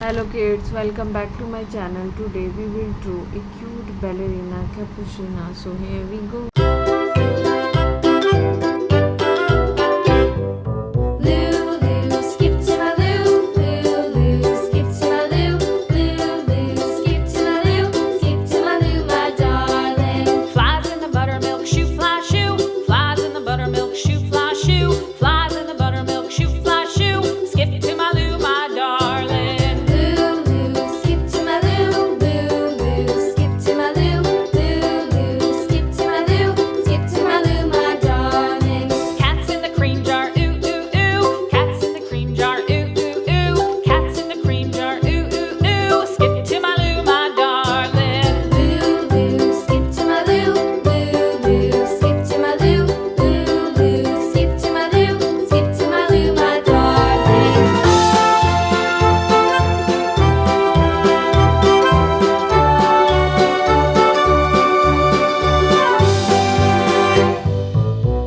Hello kids, welcome back to my channel. Today we will draw a cute ballerina cappuccina. So here we go. Lulu, skip to my Lou, Lulu, skip to my Lou, Lulu, skip to my Lou, skip to my Lou, my darling. Flies in the buttermilk shoe, fly shoe. Flies in the buttermilk shoe, fly shoe. Flies in the buttermilk shoe, fly shoe. Skip to my Lou, my darling. Lulu, skip to my Lou, Lulu, skip to my Lou, Lulu, skip to my Lou, skip to my Lou, my darling. Cats in the cream jar, ooh ooh ooh. Cats in the cream jar, ooh ooh ooh. Cats in the cream jar, ooh ooh ooh. Skip to my Lou, my darling. Lulu, skip to my Lou, Lulu, skip to my Lou, Lulu, skip to my Lou, skip to my Lou, my darling.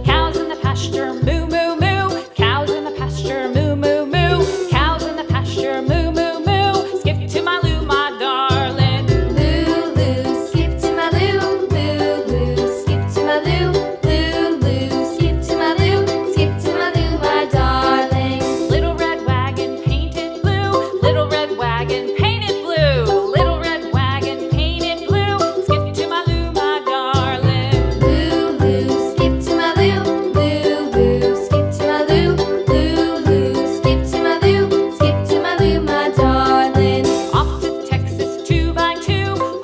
Cows in the pasture, moo moo moo. Cows in the pasture, moo moo moo. Cows in the pasture, moo moo moo. Skip to my Lou, my darling. Lulu, skip to my Lou, Lulu, skip to my Lou, Lulu, skip to my Lou, skip to my Lou, my darling. Little red wagon painted blue. Little red wagon painted blue. Little red wagon painted blue. Skip to my Lou, my darling. Lulu, skip to my Lou, Lulu, skip to my Lou, Lulu, skip to my Lou, skip to my Lou, my darling. Off to Texas 2x2.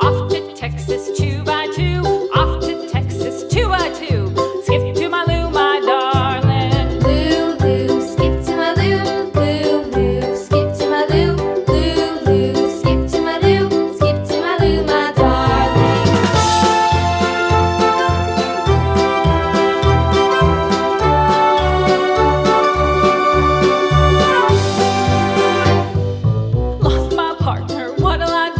Off to Texas 2x2. Off to Texas 2x2. Skip to my Lou, my darling. Lulu, skip to my Lou, Lulu, skip to my Lou, Lulu, skip to my Lou, skip to my Lou, my darling. Lost my partner, what'll I